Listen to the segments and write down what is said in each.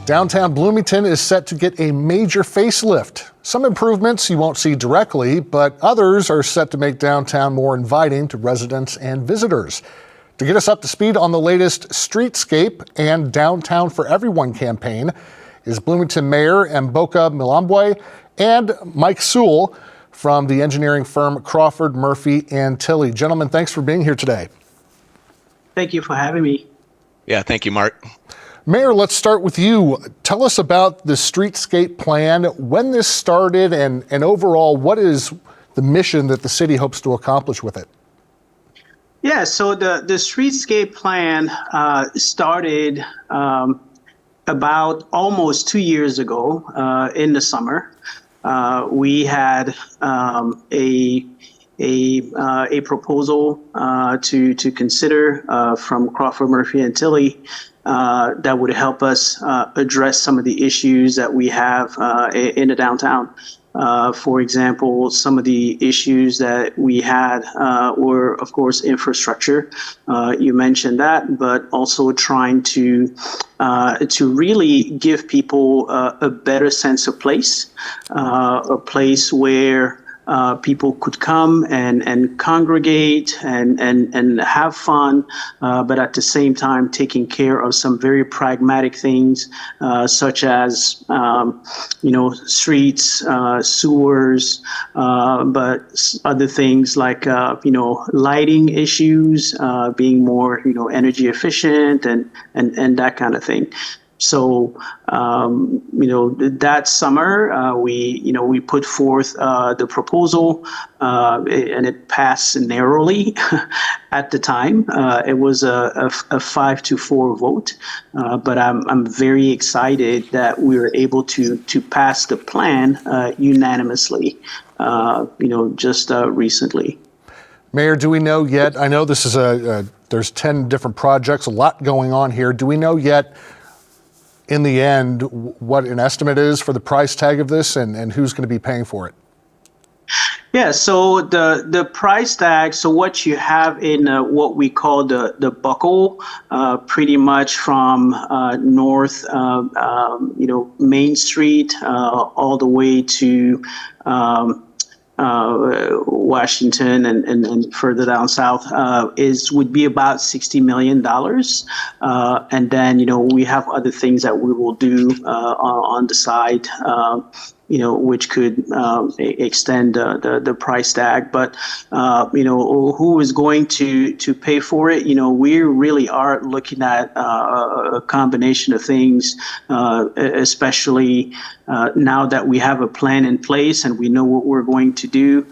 Downtown Bloomington is set to get a major facelift. Some improvements you won't see directly, but others are set to make downtown more inviting to residents and visitors. To get us up to speed on the latest streetscape and Downtown for Everyone campaign is Bloomington Mayor Mboka Milambwe and Mike Sewell from the engineering firm Crawford, Murphy and Tilley. Gentlemen, thanks for being here today. Thank you for having me. Yeah, thank you, Mark. Mayor, let's start with you. Tell us about the streetscape plan, when this started, and overall, what is the mission that the city hopes to accomplish with it? Yeah, so the streetscape plan started about almost 2 years ago in the summer. We had a proposal to consider from Crawford, Murphy and Tilley that would help us address some of the issues that we have in the downtown. For example, some of the issues that we had were, of course, infrastructure. You mentioned that, but also trying to really give people a better sense of place, a place where people could come and congregate and have fun, but at the same time taking care of some very pragmatic things, such as streets, sewers, but other things like lighting issues, being more energy efficient and that kind of thing. So, that summer, we put forth the proposal, and it passed narrowly at the time. It was a 5-4 vote, but I'm very excited that we were able to pass the plan unanimously, just recently. Mayor, do we know yet? I know this is there's 10 different projects, a lot going on here. Do we know yet, in the end, what an estimate is for the price tag of this and who's going to be paying for it? Yeah, so the price tag, so what you have in what we call the buckle, pretty much from north, Main Street, all the way to Washington and further down south would be about $60 million. And then, we have other things that we will do on the side, which could extend the price tag. But, who is going to pay for it? We really are looking at a combination of things, especially now that we have a plan in place and we know what we're going to do.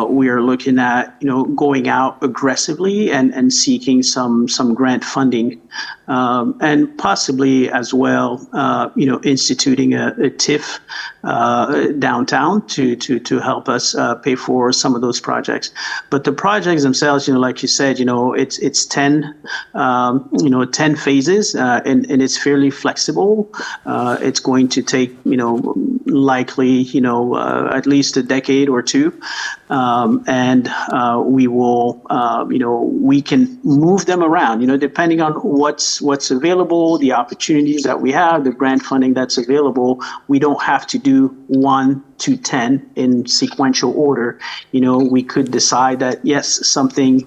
We are looking at, going out aggressively and seeking some grant funding, and possibly as well, instituting a TIF downtown to help us pay for some of those projects. But the projects themselves, like you said, it's 10 phases, and it's fairly flexible. It's going to take, likely, at least a decade or two. And we will, we can move them around, depending on what's available, the opportunities that we have, the grant funding that's available. We don't have to do 1 to 10 in sequential order. We could decide that, yes, something,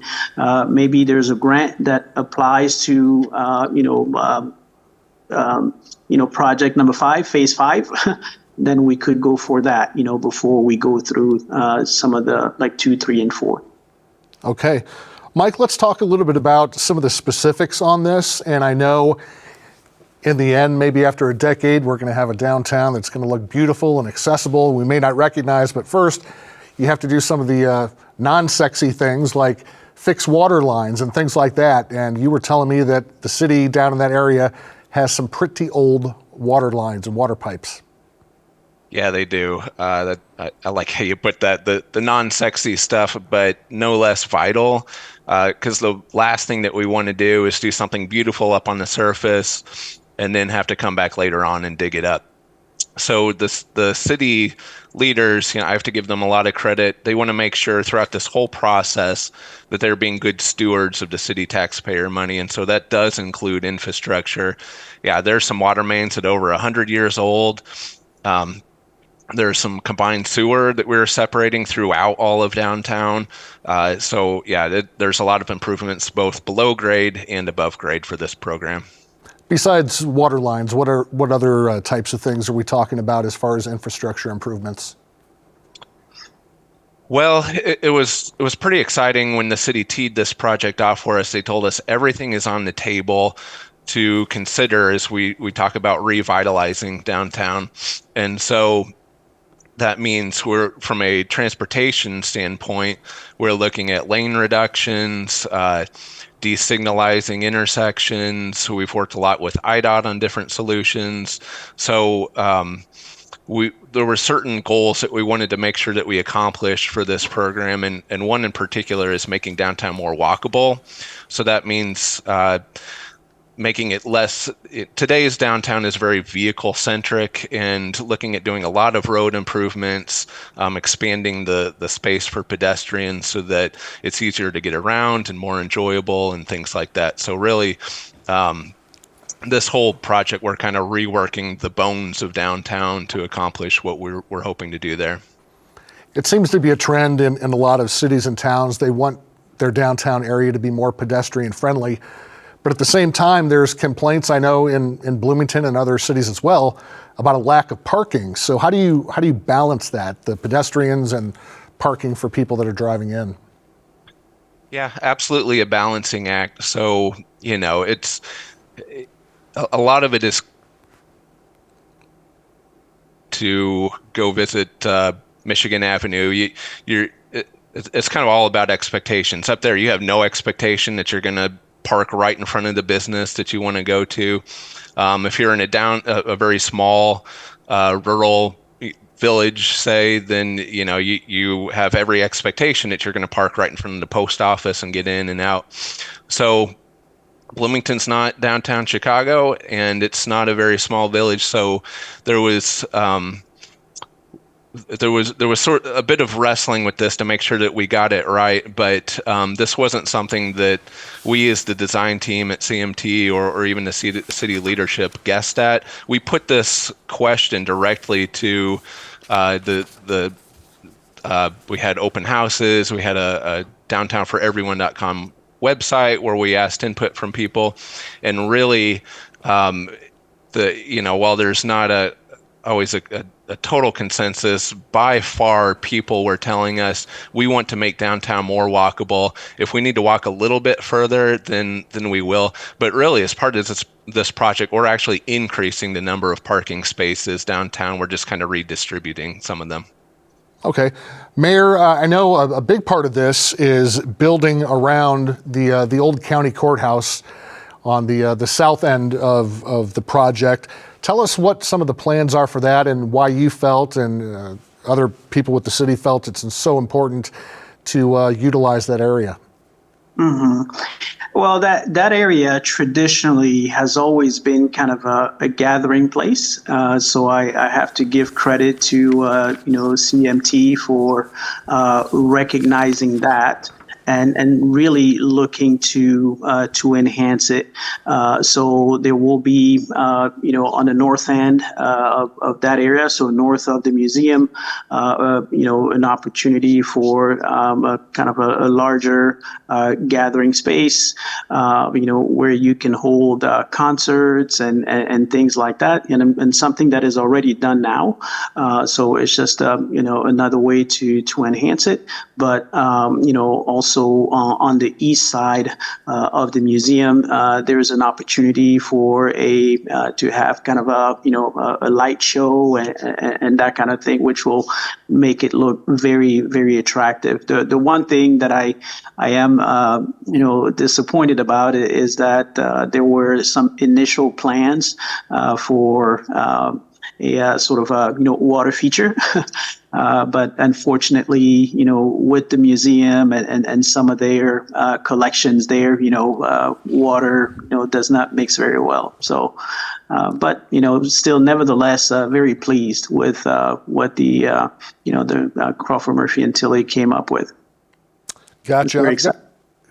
maybe there's a grant that applies to, project number 5, phase 5. Then we could go for that, before we go through some of the 2, 3, and 4. Okay. Mike, let's talk a little bit about some of the specifics on this. And I know in the end, maybe after a decade, we're going to have a downtown that's going to look beautiful and accessible. We may not recognize, but first, you have to do some of the non-sexy things like fix water lines and things like that. And you were telling me that the city down in that area has some pretty old water lines and water pipes. Yeah, they do. I like how you put that, the non-sexy stuff, but no less vital, because the last thing that we want to do is do something beautiful up on the surface and then have to come back later on and dig it up. So the city leaders, I have to give them a lot of credit. They want to make sure throughout this whole process that they're being good stewards of the city taxpayer money. And so that does include infrastructure. Yeah, there's some water mains that are over 100 years old. There's some combined sewer that we're separating throughout all of downtown. So yeah, there's a lot of improvements both below grade and above grade for this program. Besides water lines, what other types of things are we talking about as far as infrastructure improvements? Well, it was pretty exciting when the city teed this project off for us. They told us everything is on the table to consider as we talk about revitalizing downtown. And so that means from a transportation standpoint, we're looking at lane reductions, designalizing intersections. We've worked a lot with IDOT on different solutions. So there were certain goals that we wanted to make sure that we accomplished for this program, and one in particular is making downtown more walkable. So that means making it less. Today's downtown is very vehicle centric, and looking at doing a lot of road improvements, expanding the space for pedestrians so that it's easier to get around and more enjoyable and things like that. So really, this whole project, we're kind of reworking the bones of downtown to accomplish what we're hoping to do there. It seems to be a trend in a lot of cities and towns. They want their downtown area to be more pedestrian friendly. But at the same time, there's complaints, I know, in Bloomington and other cities as well, about a lack of parking. So how do you balance that, the pedestrians and parking for people that are driving in? Yeah, absolutely a balancing act. So, it's a lot of it is to go visit Michigan Avenue. It's kind of all about expectations. Up there, you have no expectation that you're going to park right in front of the business that you want to go to. If you're in a very small rural village, say, then you have every expectation that you're going to park right in front of the post office and get in and out. So Bloomington's not downtown Chicago, and it's not a very small village. So there was sort of a bit of wrestling with this to make sure that we got it right, but this wasn't something that we as the design team at CMT or even the city leadership guessed at. We put this question directly to we had open houses, we had a downtownforeveryone.com website where we asked input from people, and really while there's not always a total consensus, by far people were telling us we want to make downtown more walkable. If we need to walk a little bit further, then we will. But really, as part of this project, we're actually increasing the number of parking spaces downtown. We're just kind of redistributing some of them. Okay. Mayor, I know a big part of this is building around the old county courthouse on the south end of the project. Tell us what some of the plans are for that and why you felt and other people with the city felt it's so important to utilize that area. Mm-hmm. Well, that area traditionally has always been kind of a gathering place. So I have to give credit to CMT for recognizing that. And really looking to enhance it. So there will be, on the north end of that area, so north of the museum, an opportunity for a kind of a larger gathering space, where you can hold concerts and things like that, and something that is already done now. So it's just another way to enhance it, but also. On the east side of the museum, there is an opportunity for to have kind of a light show and that kind of thing, which will make it look very, very attractive. The one thing that I am disappointed about is that there were some initial plans for a sort of a water feature. But unfortunately, with the museum and some of their collections there, water, does not mix very well. So, but, still, nevertheless, very pleased with what the Crawford Murphy and Tilley came up with. Gotcha.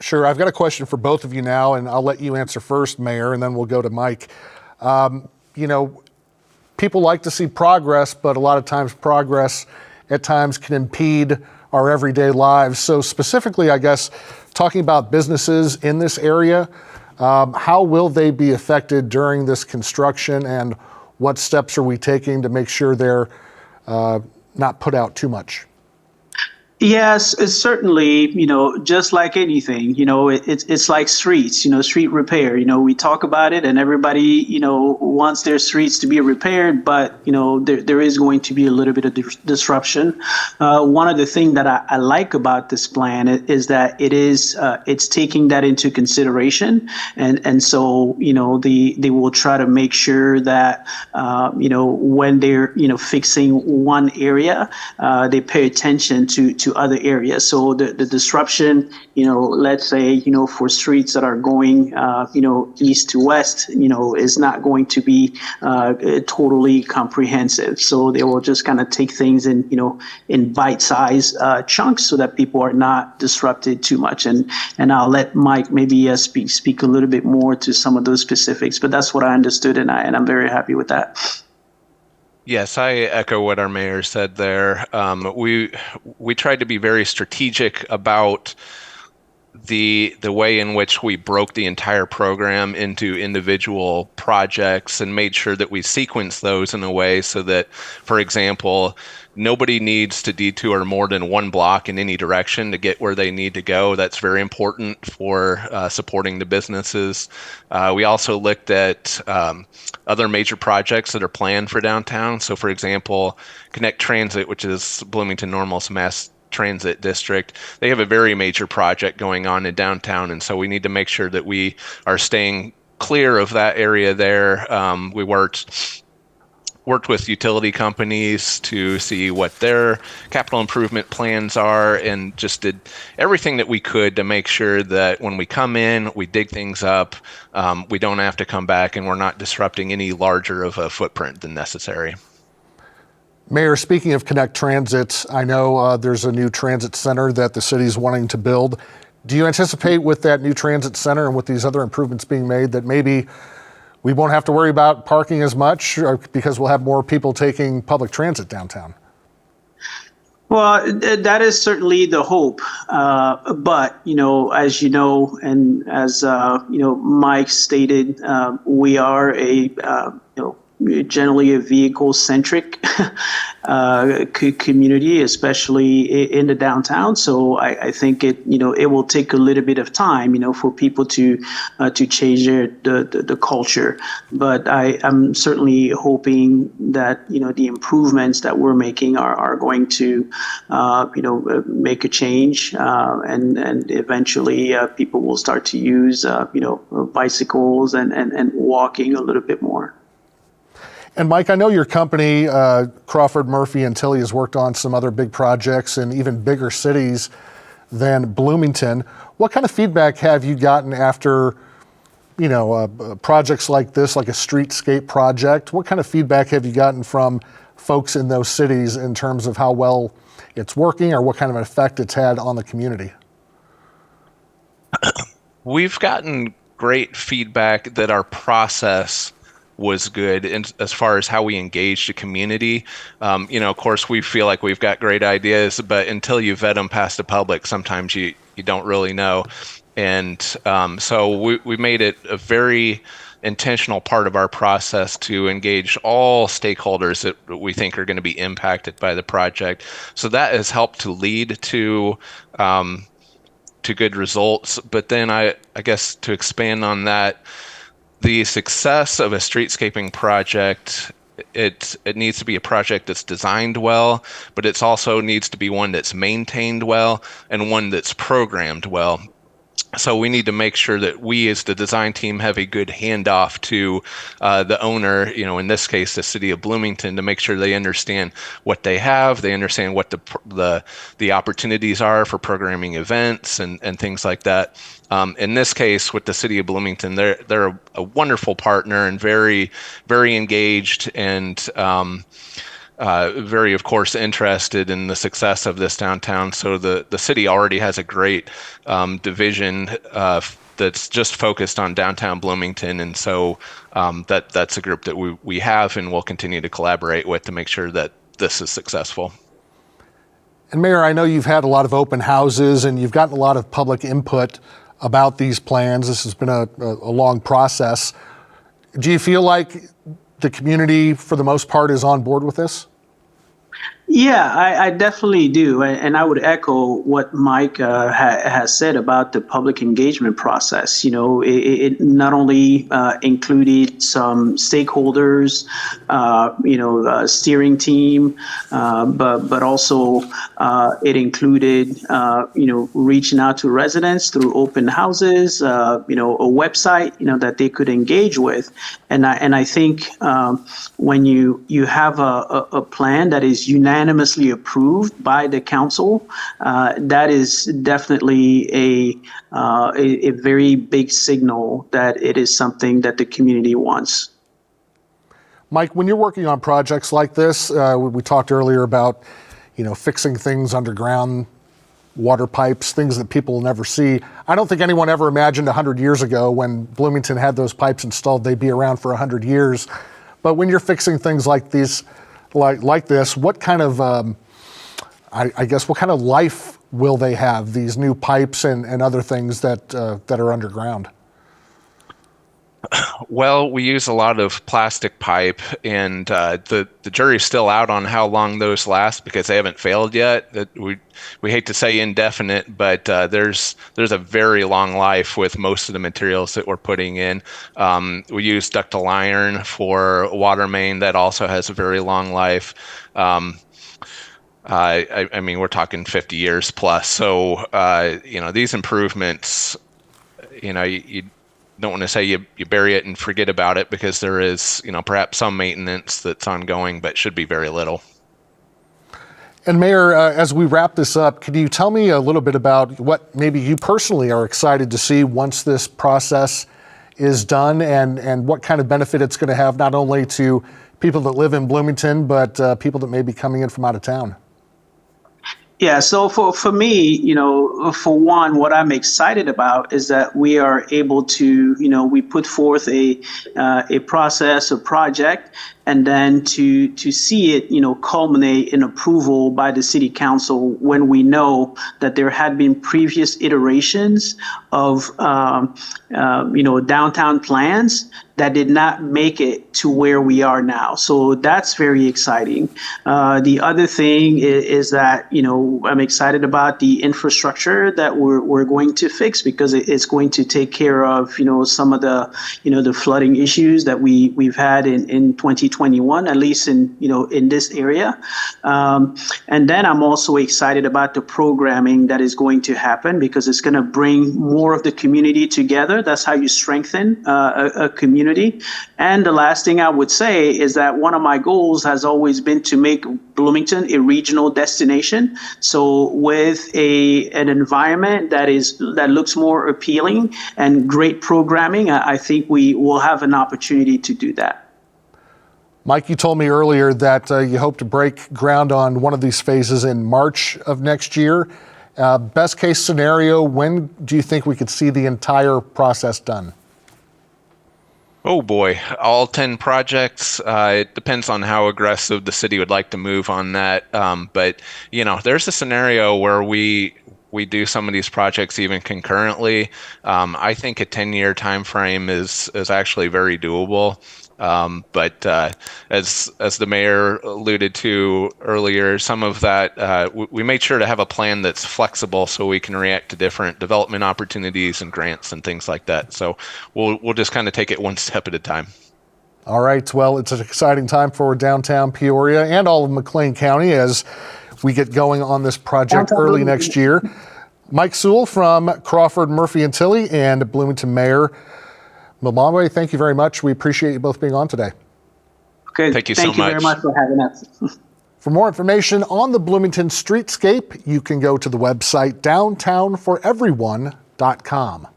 Sure. I've got a question for both of you now, and I'll let you answer first, Mayor, and then we'll go to Mike. People like to see progress, but a lot of times progress at times can impede our everyday lives. So specifically, I guess, talking about businesses in this area, how will they be affected during this construction, and what steps are we taking to make sure they're not put out too much? Yes, it's certainly, just like anything, it's like streets, street repair. We talk about it and everybody, wants their streets to be repaired, but, there is going to be a little bit of disruption. One of the things that I like about this plan is that it's taking that into consideration. And so, they will try to make sure that, when they're, fixing one area, they pay attention to other areas. So the disruption, let's say, for streets that are going, east to west, is not going to be totally comprehensive. So they will just kind of take things in bite-sized chunks so that people are not disrupted too much. And I'll let Mike maybe speak a little bit more to some of those specifics. But that's what I understood, and I'm very happy with that. Yes, I echo what our mayor said there. We tried to be very strategic about the way in which we broke the entire program into individual projects and made sure that we sequenced those in a way so that, for example, nobody needs to detour more than one block in any direction to get where they need to go. That's very important for supporting the businesses. We also looked at other major projects that are planned for downtown. So, for example, Connect Transit, which is Bloomington Normal's mass transit district, they have a very major project going on in downtown. And so we need to make sure that we are staying clear of that area there. We worked with utility companies to see what their capital improvement plans are, and just did everything that we could to make sure that when we come in, we dig things up, we don't have to come back, and we're not disrupting any larger of a footprint than necessary. Mayor, speaking of Connect Transit, I know there's a new transit center that the city's wanting to build. Do you anticipate with that new transit center and with these other improvements being made that maybe we won't have to worry about parking as much because we'll have more people taking public transit downtown? Well, that is certainly the hope. But, as you know, and as, Mike stated, we are generally a vehicle-centric community, especially in the downtown. So I think it will take a little bit of time, for people to change the culture. But I'm certainly hoping that the improvements that we're making are going to make a change, and eventually people will start to use bicycles and walking a little bit more. And Mike, I know your company, Crawford Murphy and Tilley, has worked on some other big projects in even bigger cities than Bloomington. What kind of feedback have you gotten after, projects like this, like a streetscape project? What kind of feedback have you gotten from folks in those cities in terms of how well it's working or what kind of an effect it's had on the community? We've gotten great feedback that our process was good as far as how we engage the community. Of course, we feel like we've got great ideas, but until you vet them past the public, sometimes you don't really know. And so we made it a very intentional part of our process to engage all stakeholders that we think are going to be impacted by the project. So that has helped to lead to good results. But then I guess to expand on that, the success of a streetscaping project, it needs to be a project that's designed well, but it's also needs to be one that's maintained well and one that's programmed well. So we need to make sure that we as the design team have a good handoff to the owner, in this case, the city of Bloomington, to make sure they understand what they have, they understand what the opportunities are for programming events and things like that. In this case, with the city of Bloomington, they're a wonderful partner and very, very engaged and very, of course, interested in the success of this downtown. So the city already has a great division that's just focused on downtown Bloomington. And so that's a group that we have and will continue to collaborate with to make sure that this is successful. And Mayor, I know you've had a lot of open houses and you've gotten a lot of public input about these plans. This has been a long process. Do you feel like the community, for the most part, is on board with this? Yeah, I definitely do. And I would echo what Mike has said about the public engagement process. It not only included some stakeholders, steering team, but also it included, reaching out to residents through open houses, a website, that they could engage with. And I think when you have a plan that is unanimously approved by the council, that is definitely a very big signal that it is something that the community wants. Mike, when you're working on projects like this, we talked earlier about, fixing things underground, water pipes, things that people will never see. I don't think anyone ever imagined 100 years ago when Bloomington had those pipes installed, they'd be around for 100 years. But when you're fixing things like these, like this, what kind of, what kind of life will they have, these new pipes and other things that are underground? Well, we use a lot of plastic pipe, and the jury's still out on how long those last because they haven't failed yet. We hate to say indefinite, but there's a very long life with most of the materials that we're putting in. We use ductile iron for water main that also has a very long life. I mean, we're talking 50 years plus. So these improvements, you don't want to say you bury it and forget about it because there is, perhaps some maintenance that's ongoing, but should be very little. And Mayor, as we wrap this up, could you tell me a little bit about what maybe you personally are excited to see once this process is done and what kind of benefit it's going to have not only to people that live in Bloomington, but people that may be coming in from out of town? Yeah, so for me, for one, what I'm excited about is that we are able to, we put forth a process, a project, and then to see it, culminate in approval by the city council when we know that there had been previous iterations of, downtown plans that did not make it to where we are now. So that's very exciting. The other thing is that, I'm excited about the infrastructure that we're going to fix because it's going to take care of, some of the, the flooding issues that we've had in 2021, at least in this area. And then I'm also excited about the programming that is going to happen because it's going to bring more of the community together. That's how you strengthen a community. And the last thing I would say is that one of my goals has always been to make Bloomington a regional destination. So with an environment that looks more appealing and great programming, I think we will have an opportunity to do that. Mike, you told me earlier that you hope to break ground on one of these phases in March of next year. Best case scenario, when do you think we could see the entire process done? Oh boy, all 10 projects. It depends on how aggressive the city would like to move on that. But there's a scenario where we do some of these projects even concurrently. I think a 10-year time frame is actually very doable. But as the mayor alluded to earlier, some of that we made sure to have a plan that's flexible so we can react to different development opportunities and grants and things like that. So we'll just kind of take it one step at a time. All right. Well, it's an exciting time for downtown Peoria and all of McLean County as we get going on this project early next year. Mike Sewell from Crawford, Murphy and Tilley, and Bloomington Mayor Milbombe, thank you very much. We appreciate you both being on today. Okay, Thank you so Thank you very much. much for having us. For more information on the Bloomington streetscape, you can go to the website downtownforeveryone.com.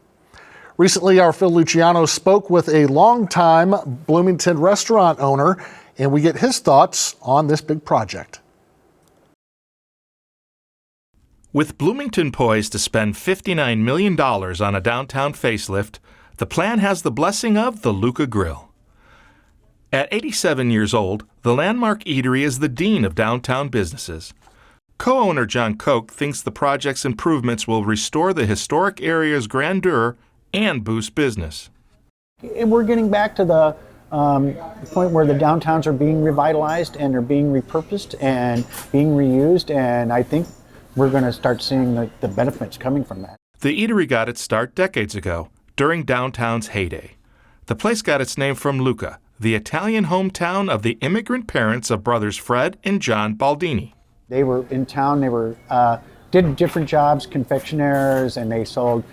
Recently, our Phil Luciano spoke with a longtime Bloomington restaurant owner, and we get his thoughts on this big project. With Bloomington poised to spend $59 million on a downtown facelift, the plan has the blessing of the Luca Grill. At 87 years old, the landmark eatery is the dean of downtown businesses. Co-owner John Koch thinks the project's improvements will restore the historic area's grandeur and boost business. We're getting back to the point where the downtowns are being revitalized and they're being repurposed and being reused, and I think we're going to start seeing the benefits coming from that. The eatery got its start decades ago, during downtown's heyday. The place got its name from Lucca, the Italian hometown of the immigrant parents of brothers Fred and John Baldini. They were in town, they were did different jobs, confectioners, and they sold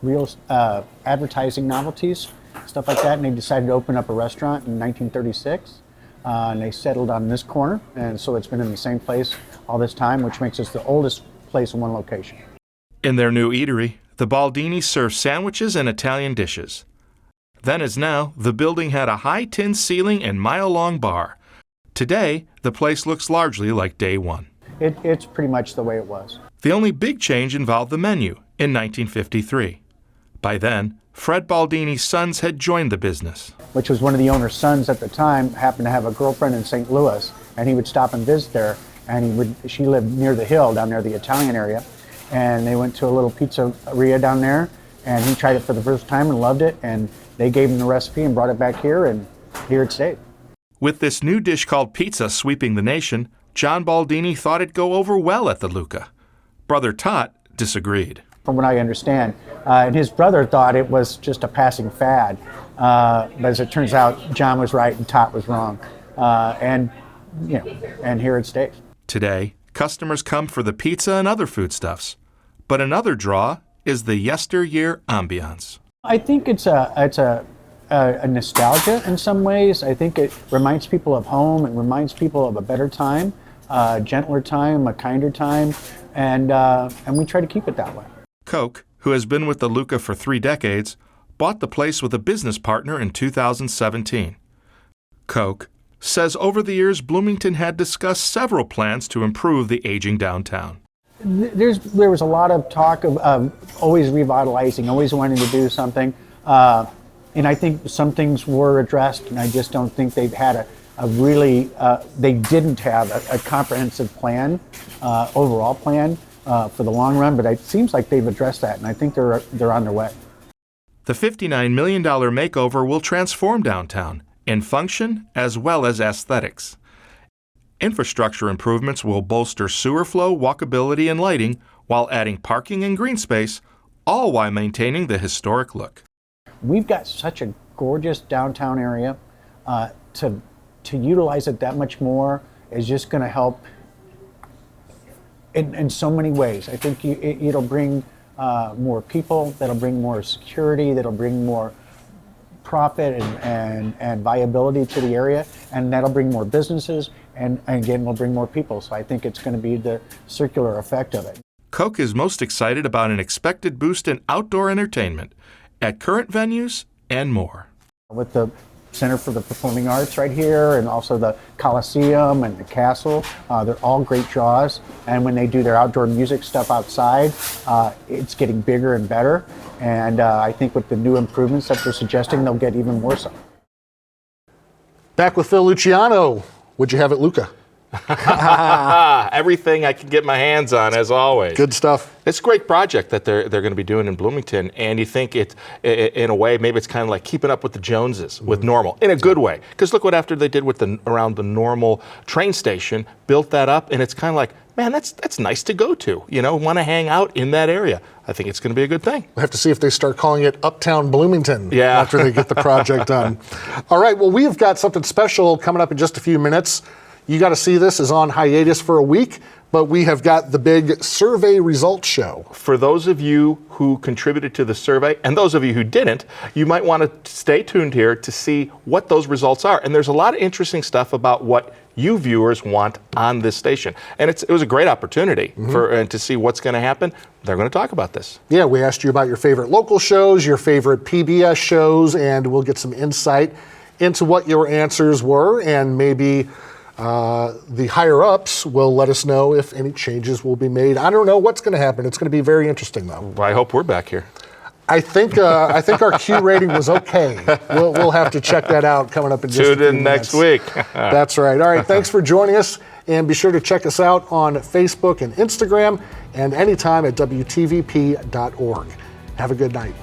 real advertising novelties, stuff like that, and they decided to open up a restaurant in 1936. And they settled on this corner, and so it's been in the same place all this time, which makes us the oldest place in one location. In their new eatery, the Baldinis serve sandwiches and Italian dishes. Then as now, the building had a high tin ceiling and mile-long bar. Today, the place looks largely like day one. It's pretty much the way it was. The only big change involved the menu in 1953. By then, Fred Baldini's sons had joined the business. Which was one of the owner's sons at the time, happened to have a girlfriend in St. Louis, and he would stop and visit there, and she lived near the hill, down near the Italian area, and they went to a little pizzeria down there, and he tried it for the first time and loved it, and they gave him the recipe and brought it back here, and here it stayed. With this new dish called pizza sweeping the nation, John Baldini thought it'd go over well at the Lucca. Brother Tot disagreed. From what I understand, and his brother thought it was just a passing fad, but as it turns out, John was right and Tot was wrong, and here it stays. Today, customers come for the pizza and other foodstuffs, but another draw is the yesteryear ambiance. I think it's a nostalgia in some ways. I think it reminds people of home. It reminds people of a better time, a gentler time, a kinder time, and we try to keep it that way. Koch, who has been with the Lucca for 3 decades, bought the place with a business partner in 2017. Koch says over the years Bloomington had discussed several plans to improve the aging downtown. There was a lot of talk of always revitalizing, always wanting to do something, and I think some things were addressed, and I just don't think they've had they didn't have a comprehensive plan, overall plan for the long run, but it seems like they've addressed that, and I think they're on their way. The $59 million makeover will transform downtown in function as well as aesthetics. Infrastructure improvements will bolster sewer flow, walkability, and lighting while adding parking and green space, all while maintaining the historic look. We've got such a gorgeous downtown area. To utilize it that much more is just going to help in so many ways. I think it'll bring more people, that'll bring more security, that'll bring more profit and viability to the area, and that'll bring more businesses, and again, will bring more people. So I think it's going to be the circular effect of it. Koch is most excited about an expected boost in outdoor entertainment at current venues and more. With the Center for the Performing Arts right here, and also the Coliseum and the Castle, they're all great draws. And when they do their outdoor music stuff outside, it's getting bigger and better. And I think with the new improvements that they're suggesting, they'll get even more so. Back with Phil Luciano. What'd you have at Lucca? Everything I can get my hands on, as always. Good stuff. It's a great project that they're going to be doing in Bloomington, and you think it, in a way, maybe it's kind of like keeping up with the Joneses, with Normal, in a good way. Because look what after they did with around the Normal train station, built that up, and it's kind of like, man, that's nice to go to. Want to hang out in that area. I think it's going to be a good thing. We'll have to see if they start calling it Uptown Bloomington Yeah. after they get the project done. All right, well, we've got something special coming up in just a few minutes. You Got to See This is on hiatus for a week, but we have got the big survey results show. For those of you who contributed to the survey and those of you who didn't, you might want to stay tuned here to see what those results are. And there's a lot of interesting stuff about what you viewers want on this station. And it was a great opportunity to see what's going to happen. They're going to talk about this. Yeah, we asked you about your favorite local shows, your favorite PBS shows, and we'll get some insight into what your answers were, and maybe the higher-ups will let us know if any changes will be made. I don't know what's going to happen. It's going to be very interesting, though. Well, I hope we're back here. I think our Q rating was okay. We'll have to check that out coming up in just a few Tune in next week. That's right. All right, thanks for joining us, and be sure to check us out on Facebook and Instagram, and anytime at WTVP.org. Have a good night.